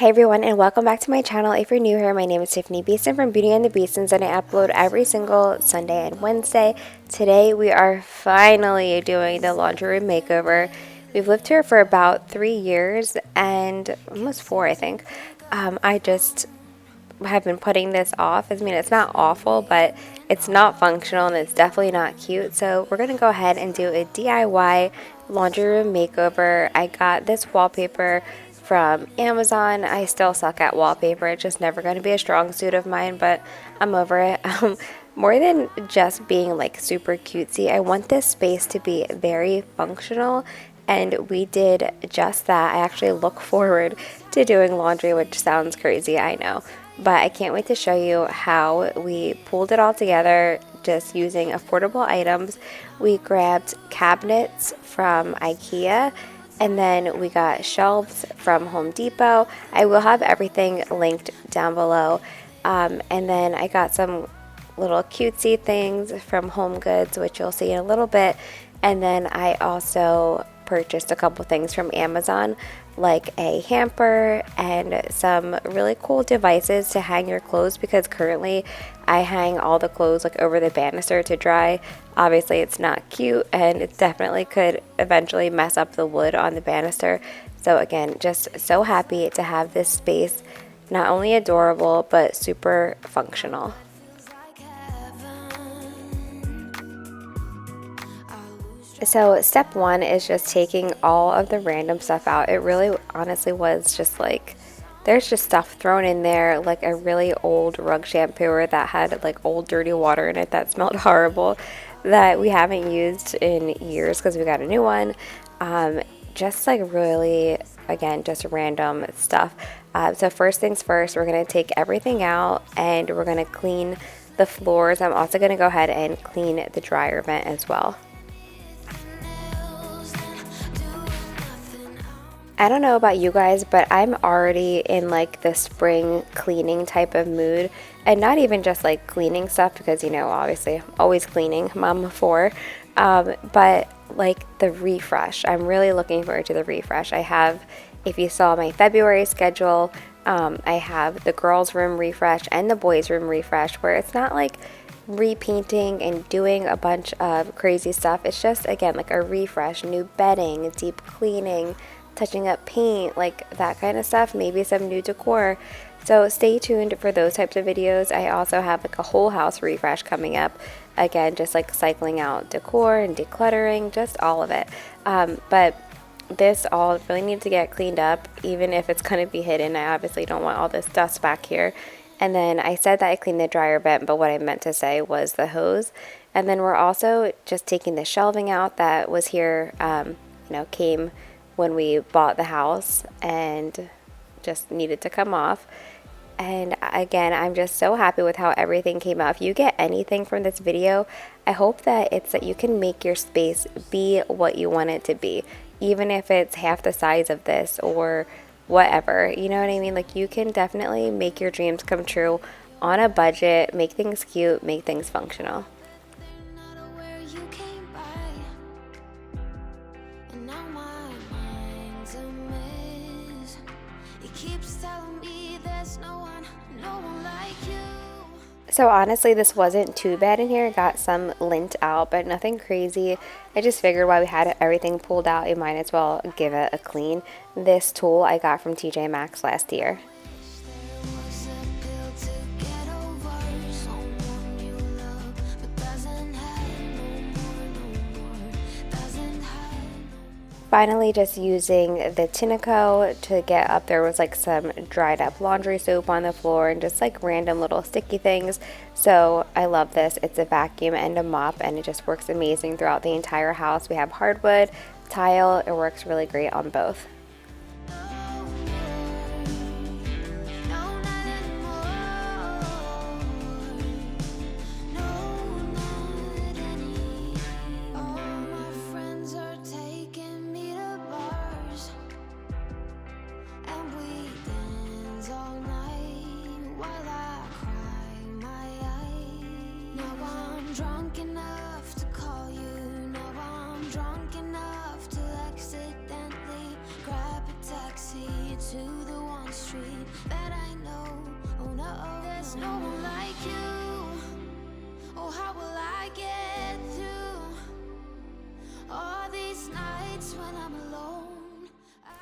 Hey everyone, and welcome back to my channel. If you're new here, my name is Tiffani Beaston from Beauty and the Beastons, and I upload every single Sunday and Wednesday. Today we are finally doing the laundry room makeover. We've lived here for about 3 years and almost 4, I think. I just have been putting this off. I mean, it's not awful, but it's not functional and it's definitely not cute. So we're gonna go ahead and do a DIY laundry room makeover. I got this wallpaper from Amazon. I still suck at wallpaper. It's just never going to be a strong suit of mine, but I'm over it. More than just being like super cutesy, I want this space to be very functional, and we did just that. I actually look forward to doing laundry, which sounds crazy, I know, but I can't wait to show you how we pulled it all together just using affordable items. We grabbed cabinets from IKEA, and then we got shelves from Home Depot. I will have everything linked down below. And then I got some little cutesy things from HomeGoods, which you'll see in a little bit. And then I also purchased a couple things from Amazon, like a hamper and some really cool devices to hang your clothes, because currently I hang all the clothes like over the banister to dry. Obviously it's not cute, and it definitely could eventually mess up the wood on the banister. So again, just so happy to have this space, not only adorable but super functional. So step one is just taking all of the random stuff out. It really honestly was just like, there's just stuff thrown in there, like a really old rug shampooer that had like old dirty water in it that smelled horrible, that we haven't used in years because we got a new one. Just like really, again, just random stuff. So first things first, we're going to take everything out and we're going to clean the floors. I'm also going to go ahead and clean the dryer vent as well. I don't know about you guys, but I'm already in like the spring cleaning type of mood, and not even just like cleaning stuff, because you know, obviously I'm always cleaning, mom of 4, but like the refresh. I'm really looking forward to the refresh. I have, if you saw my February schedule, I have the girls' room refresh and the boys' room refresh, where it's not like repainting and doing a bunch of crazy stuff. It's just, again, like a refresh, new bedding, deep cleaning, touching up paint, like that kind of stuff, maybe some new decor. So stay tuned for those types of videos. I also have like a whole house refresh coming up, again, just like cycling out decor and decluttering, just all of it. But this all really needs to get cleaned up, even if it's going to be hidden. I obviously don't want all this dust back here. And then I said that I cleaned the dryer vent, but what I meant to say was the hose. And then we're also just taking the shelving out that was here, came when we bought the house and just needed to come off. And again, I'm just so happy with how everything came out. If you get anything from this video, I hope that it's that you can make your space be what you want it to be, even if it's half the size of this or whatever, you know what I mean? Like, you can definitely make your dreams come true on a budget, make things cute, make things functional. So honestly, this wasn't too bad in here. I got some lint out, but nothing crazy. I just figured while we had everything pulled out, you might as well give it a clean. This tool I got from TJ Maxx last year. Finally, just using the Tinaco to get up. There was like some dried up laundry soap on the floor and just like random little sticky things. So I love this. It's a vacuum and a mop, and it just works amazing throughout the entire house. We have hardwood, tile. It works really great on both. To the one street that I know. Oh no, there's no one like you. Oh, how will I get through all these nights when I'm alone?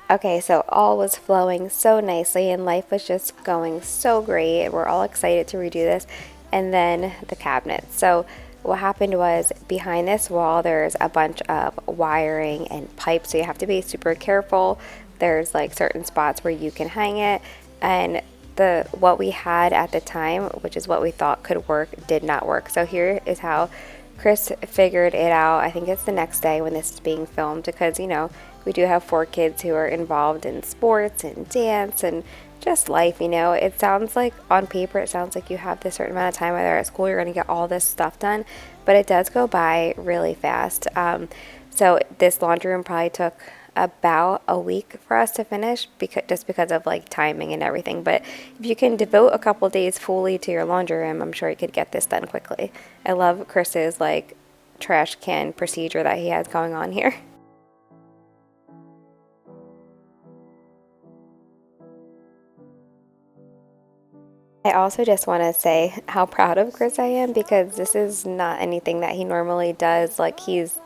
Okay, so all was flowing so nicely and life was just going so great. We're all excited to redo this. And then the cabinets. So what happened was behind this wall there's a bunch of wiring and pipes, so you have to be super careful. There's like certain spots where you can hang it, and the what we had at the time, which is what we thought could work, did not work. So here is how Chris figured it out. I think it's the next day when this is being filmed, because we do have 4 kids who are involved in sports and dance and just life. It sounds like on paper, it sounds like you have this certain amount of time either at school, you're going to get all this stuff done, but it does go by really fast. So this laundry room probably took about a week for us to finish, because of like timing and everything. But if you can devote a couple days fully to your laundry room, I'm sure you could get this done quickly. I love Chris's like trash can procedure that he has going on here. I also just want to say how proud of Chris I am, because this is not anything that he normally does. Like he's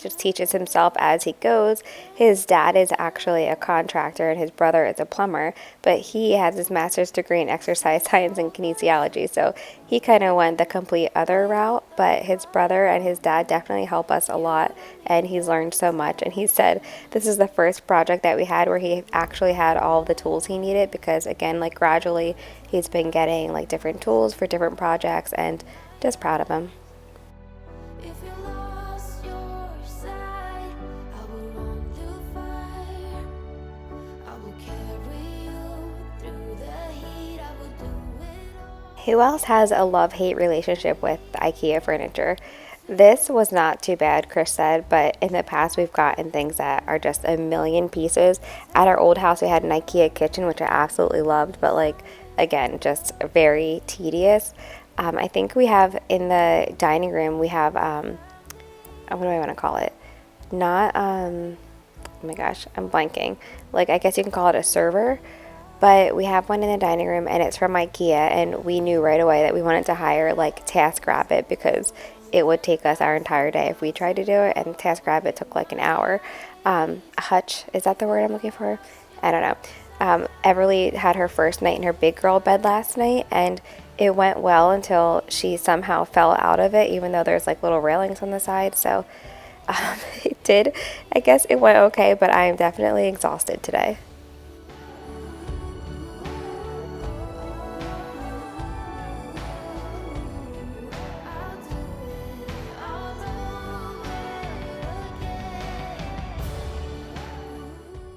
just teaches himself as he goes. His dad is actually a contractor and his brother is a plumber, but he has his master's degree in exercise science and kinesiology, so he kind of went the complete other route. But his brother and his dad definitely help us a lot, and he's learned so much. And he said this is the first project that we had where he actually had all the tools he needed, because again, like gradually he's been getting like different tools for different projects, and just proud of him. Who else has a love-hate relationship with IKEA furniture? This was not too bad, Chris said, but in the past we've gotten things that are just a million pieces. At our old house we had an IKEA kitchen, which I absolutely loved, but like again, just very tedious. I think we have in the dining room, we have what do I want to call it? Not oh my gosh, I'm blanking. Like I guess you can call it a server. But we have one in the dining room, and it's from IKEA, and we knew right away that we wanted to hire like TaskRabbit, because it would take us our entire day if we tried to do it, and TaskRabbit took like an hour. Hutch, is that the word I'm looking for? I don't know. Everly had her first night in her big girl bed last night, and it went well until she somehow fell out of it, even though there's like little railings on the side. So it did. I guess it went okay, but I am definitely exhausted today.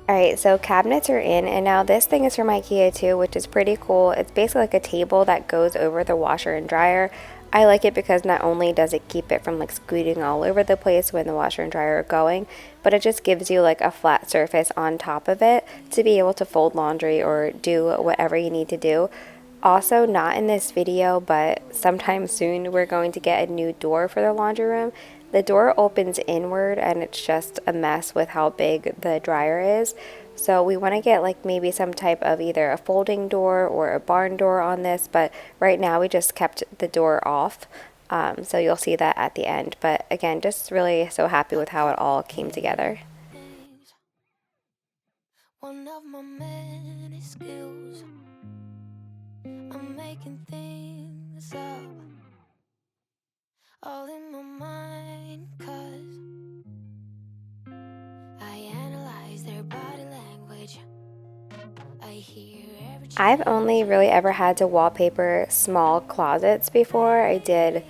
Alright, so cabinets are in, and now this thing is from IKEA too, which is pretty cool. It's basically like a table that goes over the washer and dryer. I like it because not only does it keep it from like scooting all over the place when the washer and dryer are going, but it just gives you like a flat surface on top of it to be able to fold laundry or do whatever you need to do. Also, not in this video, but sometime soon we're going to get a new door for the laundry room. The door opens inward and it's just a mess with how big the dryer is. So we want to get like maybe some type of either a folding door or a barn door on this, but right now we just kept the door off. So you'll see that at the end. But again, just really so happy with how it all came together. One of my many skills, I'm making things up, all in my mind, 'cause I analyze their body language. I hear every I've only really ever had to wallpaper small closets before. I did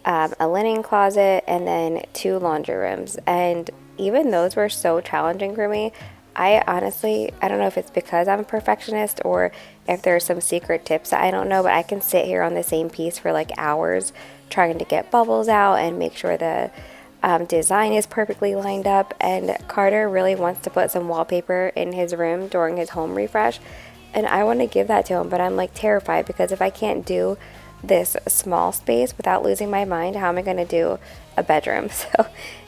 a linen closet and then 2 laundry rooms, and even those were so challenging for me. I honestly, I don't know if it's because I'm a perfectionist or if there's some secret tips that I don't know, but I can sit here on the same piece for like hours trying to get bubbles out and make sure the design is perfectly lined up. And Carter really wants to put some wallpaper in his room during his home refresh, and I want to give that to him, but I'm like terrified, because if I can't do this small space without losing my mind, how am I going to do a bedroom? So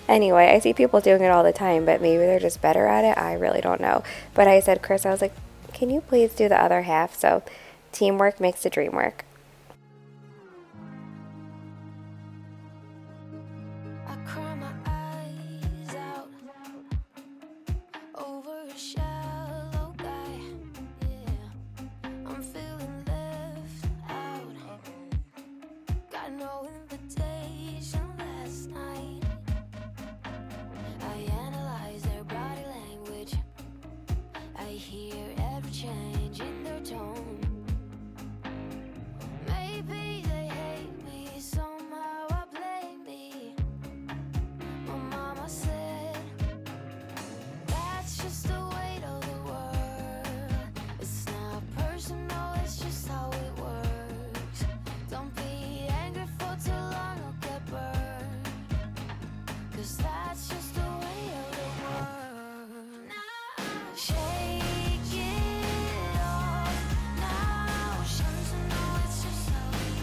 anyway, I see people doing it all the time, but maybe they're just better at it. I really don't know. But I said, Chris, I was like, can you please do the other half? So teamwork makes the dream work. I cry my eyes out over a shallow guy. Yeah, I'm feeling left out. Got no invitation last night. I analyze their body language. I hear every change in their tone. Maybe they hate me, somehow I blame me. My mama said that's just the weight of the world. It's not personal, it's just how it works. Don't be angry for too long, I'll get burned. 'Cause that's just the way of the world. Now shake it off. Now shouldn't you know it's just how it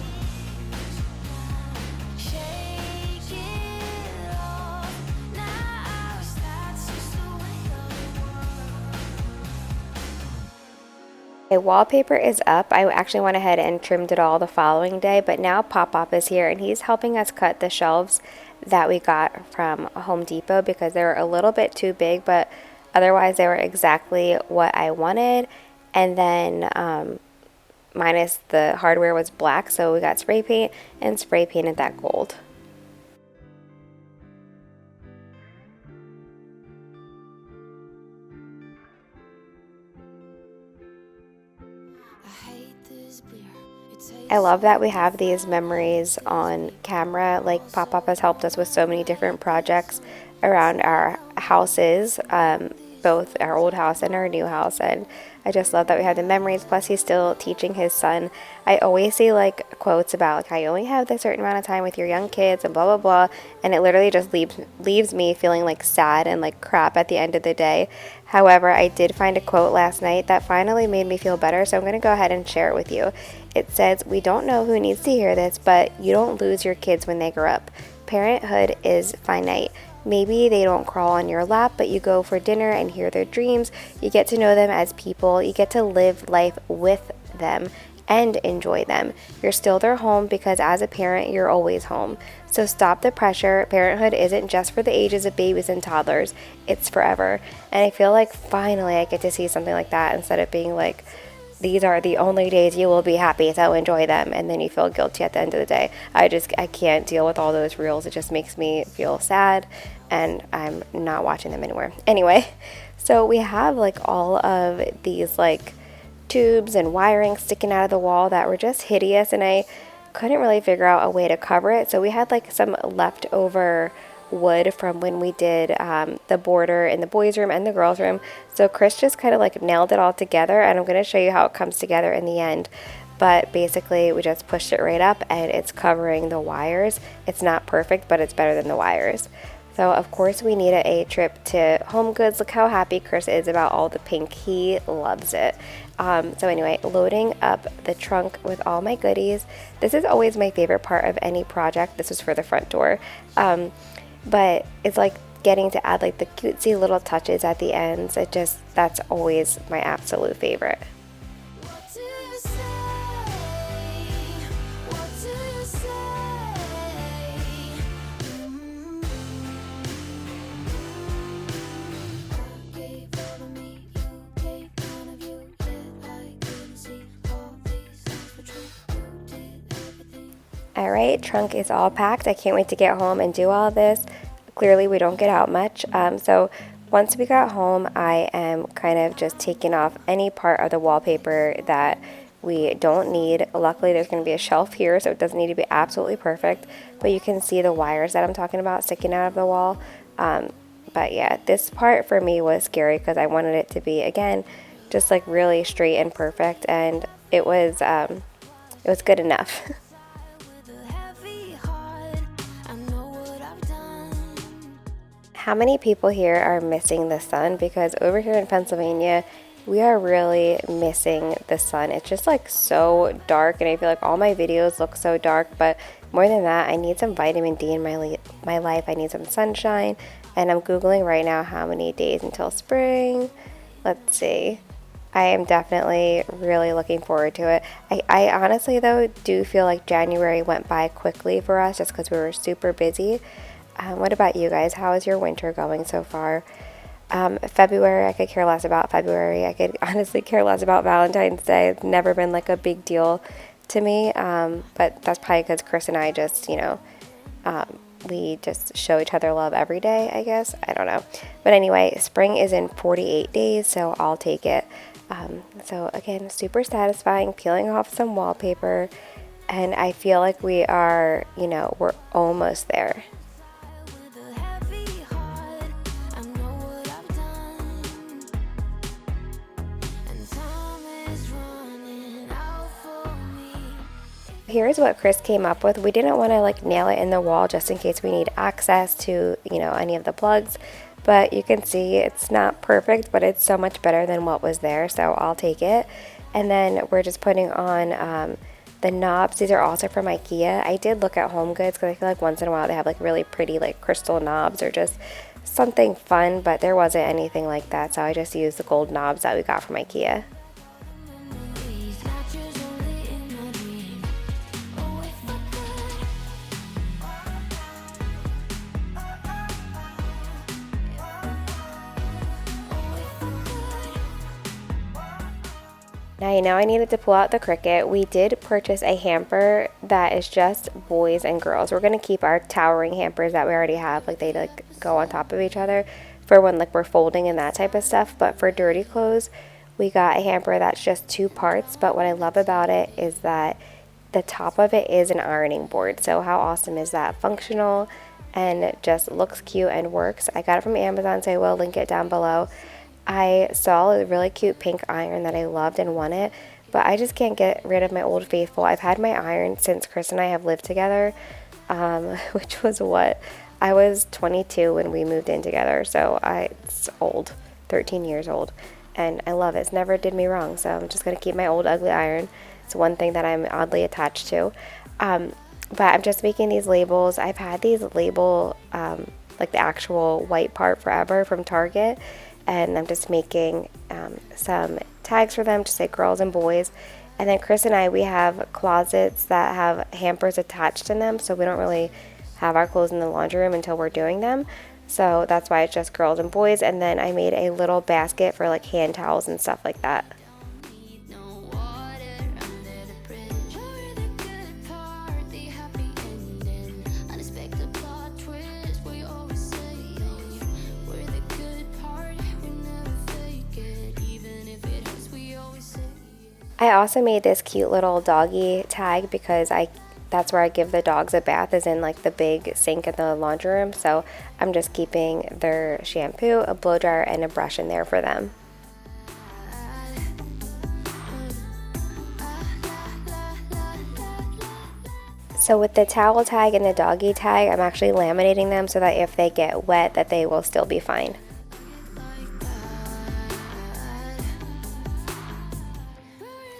is. Now shake it off. Now that's just the way of the world. My wallpaper is up. I actually went ahead and trimmed it all the following day, but now Pop is here and he's helping us cut the shelves that we got from Home Depot because they were a little bit too big, but otherwise they were exactly what I wanted. And then minus the hardware was black, so we got spray paint and spray painted that gold. I hate this beer. It tastes I love that we have these memories on camera. Like Pop has helped us with so many different projects around our houses, both our old house and our new house, and I just love that we have the memories. Plus he's still teaching his son. I always see like quotes about like how you only have this certain amount of time with your young kids and blah blah blah, and it literally just leaves me feeling like sad and like crap at the end of the day. However, I did find a quote last night that finally made me feel better, so I'm going to go ahead and share it with you. It says, "We don't know who needs to hear this, but you don't lose your kids when they grow up. Parenthood is finite. Maybe they don't crawl on your lap, but you go for dinner and hear their dreams. You get to know them as people. You get to live life with them and enjoy them. You're still their home because as a parent, you're always home. So stop the pressure. Parenthood isn't just for the ages of babies and toddlers. It's forever." And I feel like finally I get to see something like that instead of being like, these are the only days you will be happy, so enjoy them, and then you feel guilty at the end of the day. I can't deal with all those reels. It just makes me feel sad, and I'm not watching them anymore. Anyway, so we have like all of these like tubes and wiring sticking out of the wall that were just hideous, and I couldn't really figure out a way to cover it. So we had like some leftover wood from when we did the border in the boys' room and the girls' room. So Chris just kind of like nailed it all together, and I'm going to show you how it comes together in the end. But basically we just pushed it right up and it's covering the wires. It's not perfect, but it's better than the wires. So of course we needed a trip to HomeGoods. Look how happy Chris is about all the pink. He loves it. So anyway, loading up the trunk with all my goodies. This is always my favorite part of any project. This is for the front door. But it's like getting to add like the cutesy little touches at the ends. That's always my absolute favorite. What do you say? What do you say? I gave all of me, you gave none of you. Yet I couldn't see all these things were true. You did everything. Alright, trunk is all packed. I can't wait to get home and do all this. Clearly we don't get out much. So once we got home, I am kind of just taking off any part of the wallpaper that we don't need. Luckily there's going to be a shelf here, so it doesn't need to be absolutely perfect. But you can see the wires that I'm talking about sticking out of the wall. But yeah, this part for me was scary because I wanted it to be, again, just like really straight and perfect. And it was good enough. With a heavy heart, I know what I've done. How many people here are missing the sun? Because over here in Pennsylvania, we are really missing the sun. It's just like so dark, and I feel like all my videos look so dark, but more than that, I need some vitamin D in my life. I need some sunshine, and I'm Googling right now how many days until spring. Let's see. I am definitely really looking forward to it. I honestly, though, do feel like January went by quickly for us just because we were super busy. What about you guys? How is your winter going so far? February, I could care less about February. I could honestly care less about Valentine's Day. It's never been like a big deal to me, but that's probably because Chris and I just, we just show each other love every day, I guess. I don't know. But anyway, spring is in 48 days, so I'll take it. So again, super satisfying, peeling off some wallpaper, and I feel like we are, we're almost there. With a heavy heart, I know what I've done, and time is running out for me. Here's what Chris came up with. We didn't want to like nail it in the wall just in case we need access to, any of the plugs. But you can see it's not perfect, but it's so much better than what was there, so I'll take it. And then we're just putting on the knobs. These are also from IKEA. I did look at HomeGoods because I feel like once in a while they have like really pretty like crystal knobs or just something fun, but there wasn't anything like that, so I just used the gold knobs that we got from IKEA. Memories, latches only in my dreams. Oh, if I could. Now I needed to pull out the Cricut. We did purchase a hamper that is just boys and girls. We're going to keep our towering hampers that we already have, like they like go on top of each other for when like we're folding and that type of stuff. But for dirty clothes, we got a hamper that's just 2 parts. But what I love about it is that the top of it is an ironing board. So how awesome is that? Functional and it just looks cute and works. I got it from Amazon, so I will link it down below. I saw a really cute pink iron that I loved and wanted, but I just can't get rid of my old faithful. I've had my iron since Chris and I have lived together, which was what? I was 22 when we moved in together, so it's old, 13 years old, and I love it. It's never did me wrong, so I'm just going to keep my old ugly iron. It's one thing that I'm oddly attached to. But I'm just making these labels. I've had these label, like the actual white part forever from Target, and I'm just making some tags for them to say girls and boys. And then Chris and I, we have closets that have hampers attached in them, so we don't really have our clothes in the laundry room until we're doing them. So that's why it's just girls and boys. And then I made a little basket for like hand towels and stuff like that. Need no water under the bridge. You're the good part, the happy ending. Unexpected plot twist, we always say. We're the good part, we never fake it. Even if it hurts, we always say. I also made this cute little doggy tag because that's where I give the dogs a bath, is in like the big sink in the laundry room. So I'm just keeping their shampoo, a blow dryer, and a brush in there for them. So with the towel tag and the doggy tag, I'm actually laminating them so that if they get wet, that they will still be fine.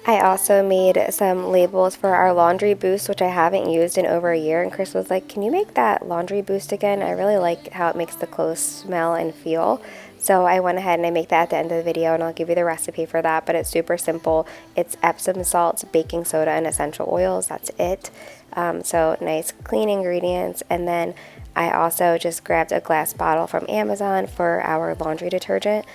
I also made some labels for our laundry boost, which I haven't used in over a year, and Chris was like, can you make that laundry boost again? I really like how it makes the clothes smell and feel. So I went ahead and I make that at the end of the video, and I'll give you the recipe for that, but it's super simple. It's Epsom salts, baking soda, and essential oils. That's it. So nice clean ingredients. And then I also just grabbed a glass bottle from Amazon for our laundry detergent.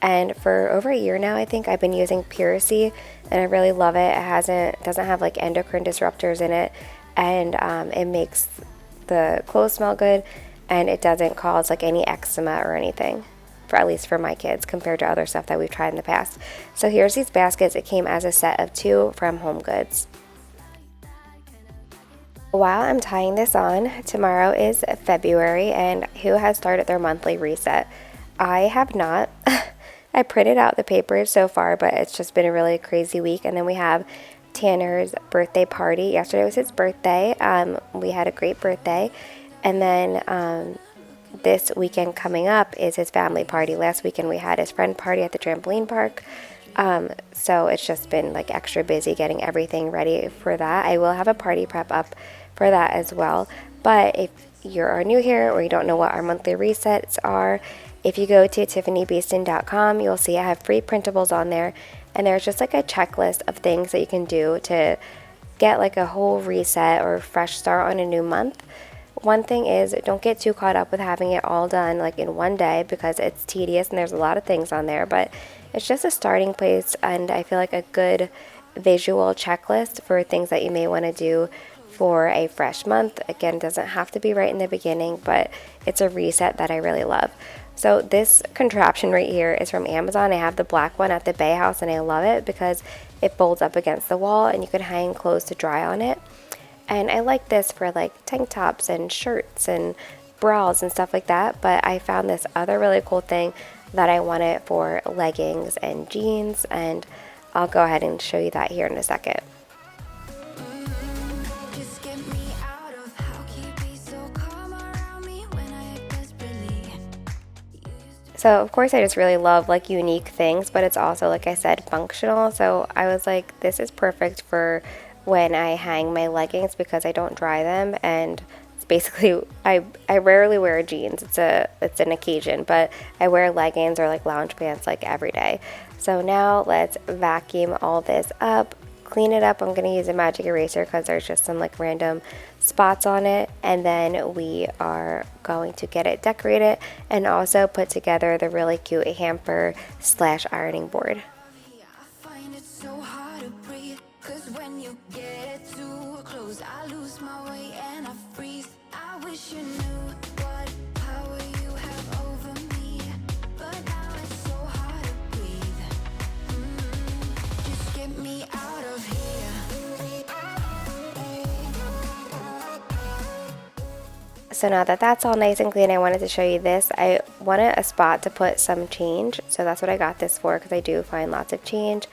And for over a year now, I think I've been using Puracy, and I really love it. It doesn't have like endocrine disruptors in it, and it makes the clothes smell good, and it doesn't cause like any eczema or anything, at least for my kids, compared to other stuff that we've tried in the past. So here's these baskets. It came as a set of 2 from HomeGoods. While I'm tying this on, tomorrow is February, and who has started their monthly reset? I have not. I printed out the papers so far, but it's just been a really crazy week. And then we have Tanner's birthday party. Yesterday was his birthday. We had a great birthday. And then this weekend coming up is his family party. Last weekend we had his friend party at the trampoline park. So it's just been like extra busy getting everything ready for that. I will have a party prep up for that as well. But if you're new here or you don't know what our monthly resets are, if you go to tiffanibeaston.com, you'll see I have free printables on there. and there's just like a checklist of things that you can do to get like a whole reset or fresh start on a new month. One thing is, don't get too caught up with having it all done like in one day, because it's tedious and there's a lot of things on there, but it's just a starting place, and I feel like a good visual checklist for things that you may want to do for a fresh month. Again, it doesn't have to be right in the beginning, but it's a reset that I really love. So this contraption right here is from Amazon. I have the black one at the Bay House, and I love it because it folds up against the wall and you can hang clothes to dry on it. And I like this for like tank tops and shirts and bras and stuff like that, but I found this other really cool thing that I wanted for leggings and jeans, and I'll go ahead and show you that here in a second. So of course I just really love like unique things, but it's also, like I said, functional. So I was like, this is perfect for when I hang my leggings because I don't dry them, and it's basically I rarely wear jeans. It's an occasion, but I wear leggings or like lounge pants like every day. So now let's vacuum all this up, clean it up. I'm going to use a magic eraser because there's just some like random spots on it, and then we are going to get it decorated and also put together the really cute hamper slash ironing board. So now that that's all nice and clean, I wanted to show you this. I wanted a spot to put some change, so that's what I got this for, because I do find lots of change.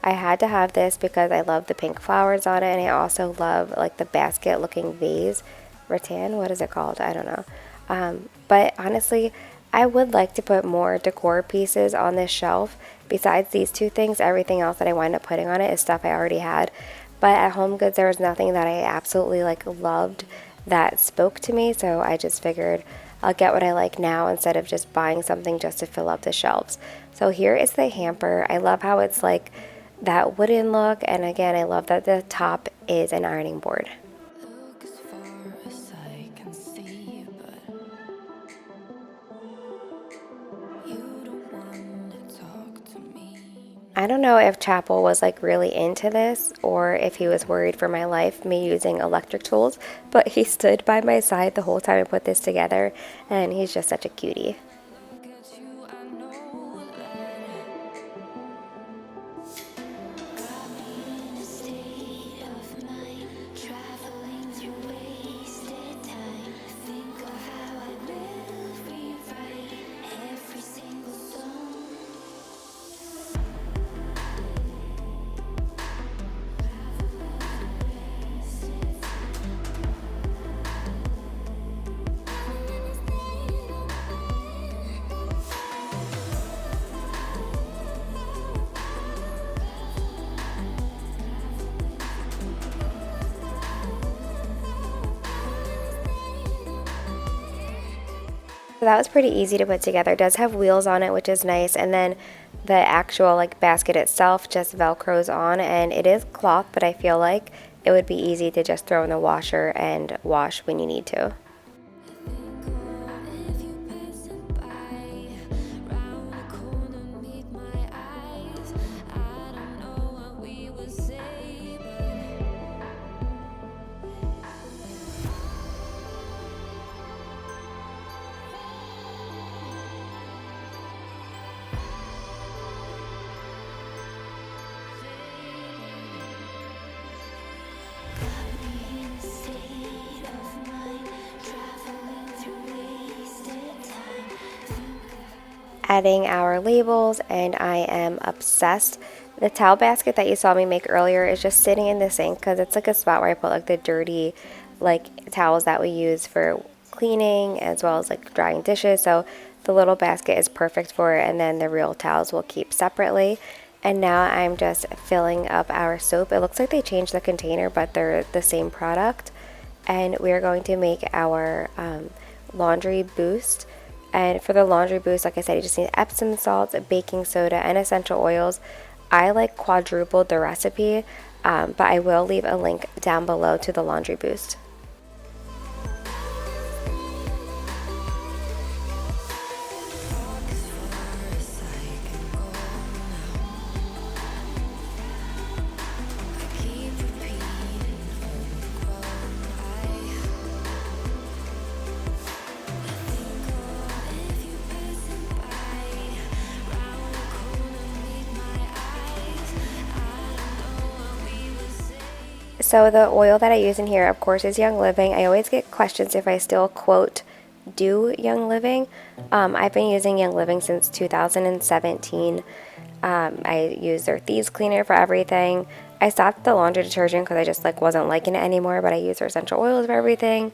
I had to have this because I love the pink flowers on it, and I also love like the basket looking vase. Rattan, what is it called? I don't know. But honestly, I would like to put more decor pieces on this shelf. Besides these two things, everything else that I wind up putting on it is stuff I already had. But at HomeGoods, there was nothing that I absolutely like loved that spoke to me, so I just figured I'll get what I like now instead of just buying something just to fill up the shelves. So here is the hamper. I love how it's like that wooden look, and again, I love that the top is an ironing board. I don't know if Chapel was like really into this or if he was worried for my life, me using electric tools, but he stood by my side the whole time I put this together, and he's just such a cutie. So that was pretty easy to put together. It does have wheels on it, which is nice, and then the actual like basket itself just velcros on, and it is cloth, but I feel like it would be easy to just throw in the washer and wash when you need to. Adding our labels, and I am obsessed. The towel basket that you saw me make earlier is just sitting in the sink because it's like a spot where I put like the dirty like towels that we use for cleaning as well as like drying dishes. So the little basket is perfect for it, and then the real towels will keep separately. And now I'm just filling up our soap. It looks like they changed the container, but they're the same product. And we're going to make our laundry boost. And for the laundry boost, like I said, you just need Epsom salts, baking soda, and essential oils. I like quadrupled the recipe, but I will leave a link down below to the Laundry Boost. So the oil that I use in here, of course, is Young Living. I always get questions if I still quote do Young Living. I've been using Young Living since 2017. I use their Thieves Cleaner for everything. I stopped the laundry detergent because I just wasn't liking it anymore, but I use their essential oils for everything.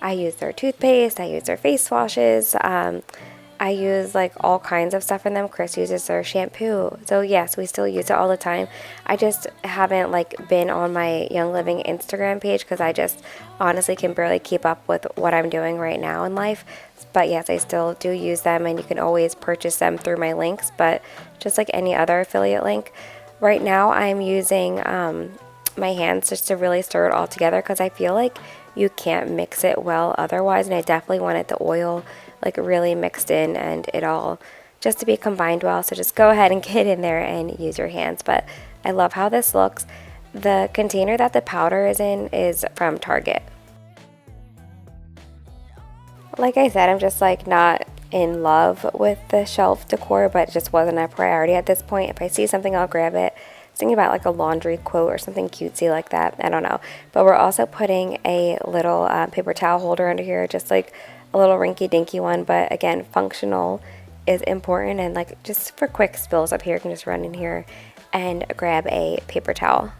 I use their toothpaste. I use their face washes. I use all kinds of stuff in them. Chris uses their shampoo. So yes, we still use it all the time. I just haven't been on my Young Living Instagram page because I just honestly can barely keep up with what I'm doing right now in life. But yes, I still do use them, and you can always purchase them through my links, but just like any other affiliate link. Right now I'm using my hands just to really stir it all together because I feel like you can't mix it well otherwise, and I definitely wanted the oil really mixed in and it all just to be combined well. So just go ahead and get in there and use your hands. But I love how this looks. The container that the powder is in is from Target. Like I said, I'm just not in love with the shelf decor, but it just wasn't a priority at this point. If I see something, I'll grab it. I was thinking about a laundry quote or something cutesy like that. I don't know. But we're also putting a little paper towel holder under here, just a little rinky-dinky one, but again, functional is important, and just for quick spills up here, you can just run in here and grab a paper towel.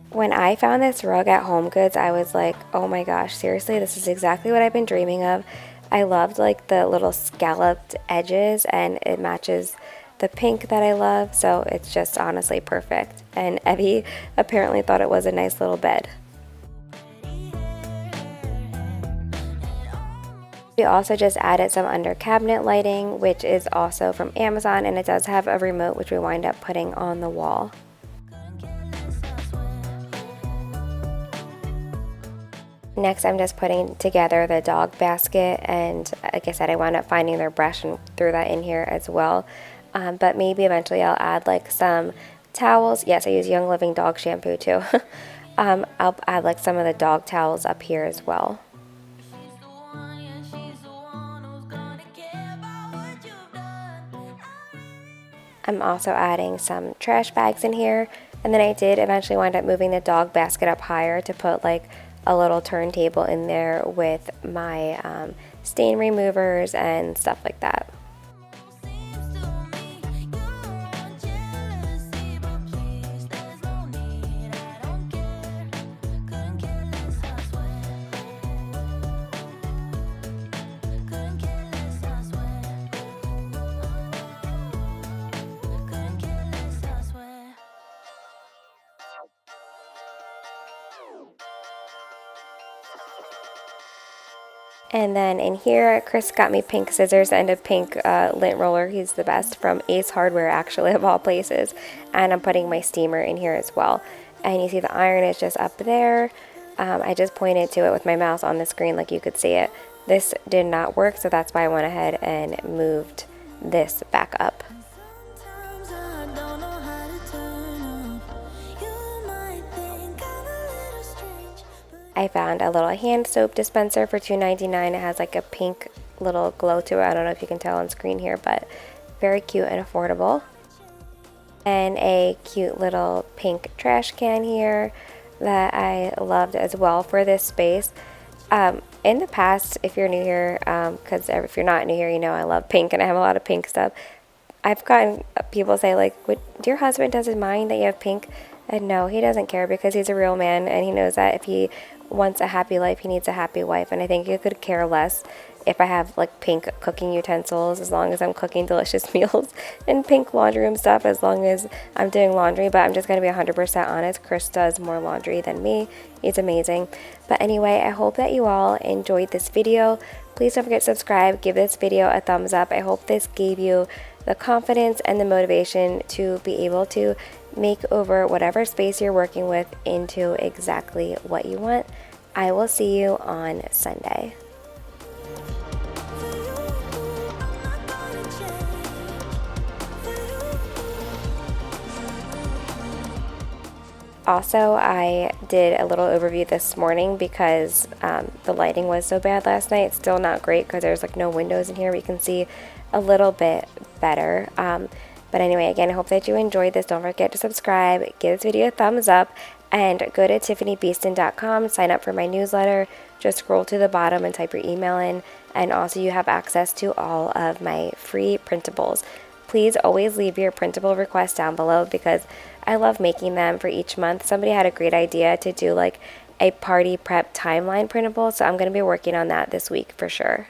When I found this rug at HomeGoods, I was like, oh my gosh, seriously, this is exactly what I've been dreaming of. I loved the little scalloped edges, and it matches the pink that I love, so it's just honestly perfect. And Evie apparently thought it was a nice little bed. We also just added some under cabinet lighting, which is also from Amazon, and it does have a remote, which we wind up putting on the wall. Next, I'm just putting together the dog basket, and like I said, I wound up finding their brush and threw that in here as well. But maybe eventually I'll add some towels. Yes, I use Young Living dog shampoo too. I'll add some of the dog towels up here as well. I'm also adding some trash bags in here, and then I did eventually wind up moving the dog basket up higher to put a little turntable in there with my stain removers and stuff like that. And then in here, Chris got me pink scissors and a pink lint roller. He's the best, from Ace Hardware, actually, of all places. And I'm putting my steamer in here as well. And you see the iron is just up there. I just pointed to it with my mouse on the screen like you could see it. This did not work, so that's why I went ahead and moved this back up. I found a little hand soap dispenser for $2.99. It has a pink little glow to it. I don't know if you can tell on screen here, but very cute and affordable. And a cute little pink trash can here that I loved as well for this space. In the past, if you're new here, because if you're not new here, you know I love pink and I have a lot of pink stuff. I've gotten people say "What, your husband doesn't mind that you have pink?" And no, he doesn't care, because he's a real man and he knows that if he wants a happy life, he needs a happy wife. And I think you could care less if I have like pink cooking utensils, as long as I'm cooking delicious meals, and pink laundry room stuff as long as I'm doing laundry. But I'm just going to be 100% honest, Chris does more laundry than me. He's amazing. But anyway, I hope that you all enjoyed this video. Please don't forget to subscribe, give this video a thumbs up. I hope this gave you the confidence and the motivation to be able to make over whatever space you're working with into exactly what you want. I will see you on Sunday. Also, I did a little overview this morning because the lighting was so bad last night. It's still not great because there's like no windows in here. We can see a little bit better. But anyway, again, I hope that you enjoyed this. Don't forget to subscribe, give this video a thumbs up, and go to tiffanibeaston.com, sign up for my newsletter. Just scroll to the bottom and type your email in. And also you have access to all of my free printables. Please always leave your printable requests down below because I love making them for each month. Somebody had a great idea to do like a party prep timeline printable, so I'm going to be working on that this week for sure.